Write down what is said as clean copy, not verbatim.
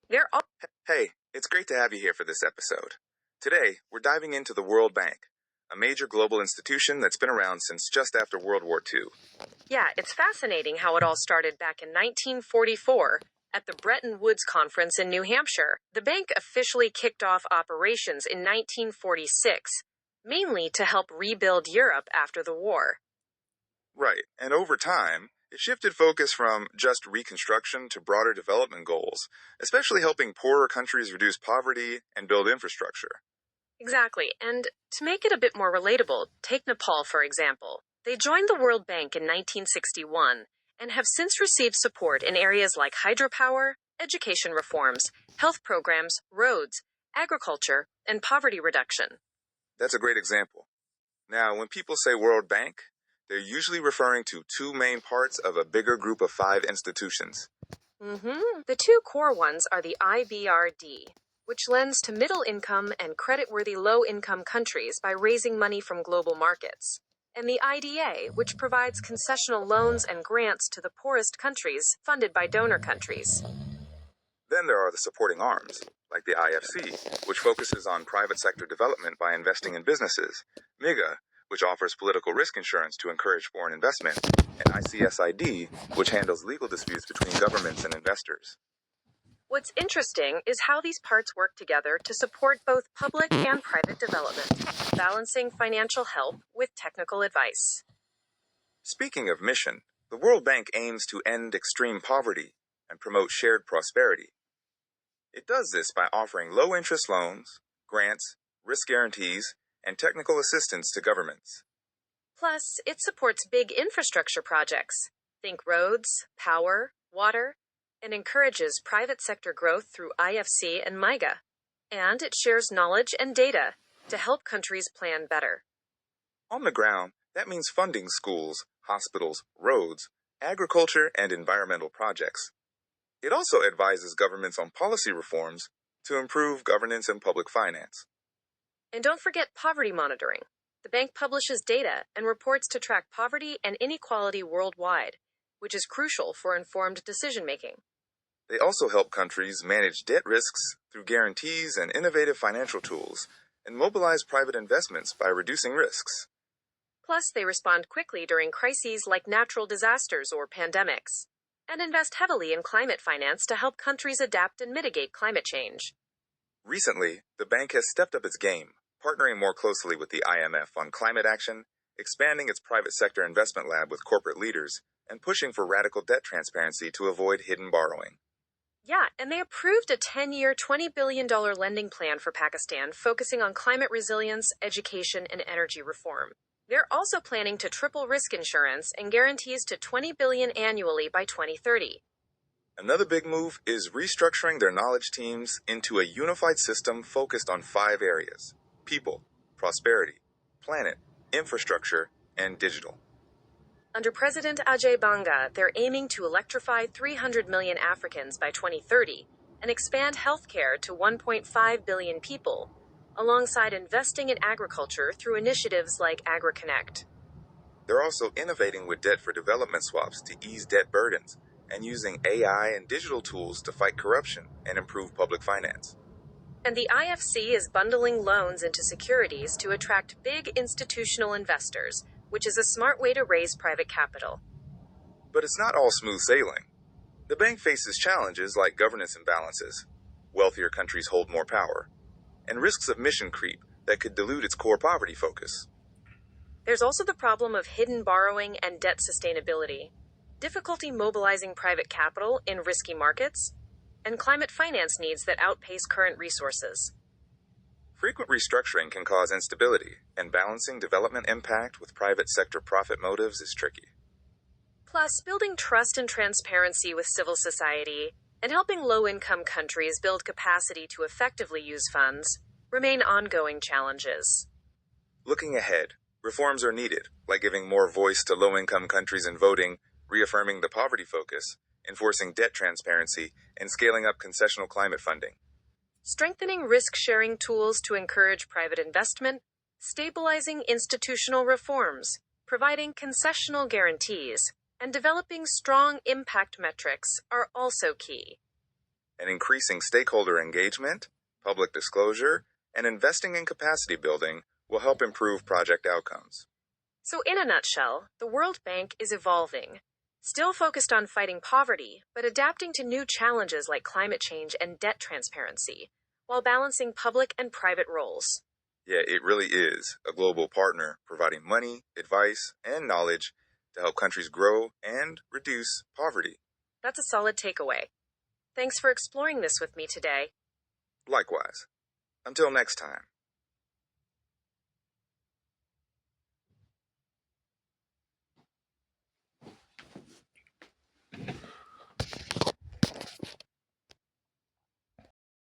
They're all Hey, it's great to have you here for this episode. Today, we're diving into the World Bank, a major global institution that's been around since just after World War II. Yeah, it's fascinating how it all started back in 1944 at the Bretton Woods Conference in New Hampshire. The bank officially kicked off operations in 1946, mainly to help rebuild Europe after the war. Right, and over time, it shifted focus from just reconstruction to broader development goals, especially helping poorer countries reduce poverty and build infrastructure. Exactly, and to make it a bit more relatable, take Nepal for example. They joined the World Bank in 1961 and have since received support in areas like hydropower, education reforms, health programs, roads, agriculture, and poverty reduction. That's a great example. Now, when people say World Bank, they're usually referring to two main parts of a bigger group of five institutions. The two core ones are the IBRD, which lends to middle-income and creditworthy low-income countries by raising money from global markets, and the IDA, which provides concessional loans and grants to the poorest countries funded by donor countries. Then there are the supporting arms, like the IFC, which focuses on private sector development by investing in businesses, MIGA, which offers political risk insurance to encourage foreign investment, and ICSID, which handles legal disputes between governments and investors. What's interesting is how these parts work together to support both public and private development, balancing financial help with technical advice. Speaking of mission, the World Bank aims to end extreme poverty and promote shared prosperity. It does this by offering low-interest loans, grants, risk guarantees, and technical assistance to governments. Plus, it supports big infrastructure projects. Think roads, power, water, and encourages private sector growth through IFC and MIGA. And it shares knowledge and data to help countries plan better. On the ground, that means funding schools, hospitals, roads, agriculture, and environmental projects. It also advises governments on policy reforms to improve governance and public finance. And don't forget poverty monitoring. The bank publishes data and reports to track poverty and inequality worldwide, which is crucial for informed decision-making. They also help countries manage debt risks through guarantees and innovative financial tools, and mobilize private investments by reducing risks. Plus, they respond quickly during crises like natural disasters or pandemics, and invest heavily in climate finance to help countries adapt and mitigate climate change. Recently, the bank has stepped up its game, partnering more closely with the IMF on climate action, expanding its private sector investment lab with corporate leaders, and pushing for radical debt transparency to avoid hidden borrowing. Yeah, and they approved a 10-year, $20 billion lending plan for Pakistan, focusing on climate resilience, education, and energy reform. They're also planning to triple risk insurance and guarantees to $20 billion annually by 2030. Another big move is restructuring their knowledge teams into a unified system focused on five areas: people, prosperity, planet, infrastructure, and digital. Under President Ajay Banga, they're aiming to electrify 300 million Africans by 2030 and expand healthcare to 1.5 billion people, alongside investing in agriculture through initiatives like AgriConnect. They're also innovating with debt for development swaps to ease debt burdens and using AI and digital tools to fight corruption and improve public finance. And the IFC is bundling loans into securities to attract big institutional investors, which is a smart way to raise private capital. But it's not all smooth sailing. The bank faces challenges like governance imbalances, wealthier countries hold more power, and risks of mission creep that could dilute its core poverty focus. There's also the problem of hidden borrowing and debt sustainability, difficulty mobilizing private capital in risky markets, and climate finance needs that outpace current resources. Frequent restructuring can cause instability, and balancing development impact with private sector profit motives is tricky. Plus, building trust and transparency with civil society and helping low-income countries build capacity to effectively use funds remain ongoing challenges. Looking ahead, reforms are needed, like giving more voice to low-income countries in voting, reaffirming the poverty focus, enforcing debt transparency, and scaling up concessional climate funding. Strengthening risk-sharing tools to encourage private investment, stabilizing institutional reforms, providing concessional guarantees, and developing strong impact metrics are also key. and increasing stakeholder engagement, public disclosure, and investing in capacity building will help improve project outcomes. So, in a nutshell, the World Bank is evolving, still focused on fighting poverty, but adapting to new challenges like climate change and debt transparency, while balancing public and private roles. Yeah, it really is a global partner providing money, advice, and knowledge to help countries grow and reduce poverty. That's a solid takeaway. Thanks for exploring this with me today. Likewise. Until next time.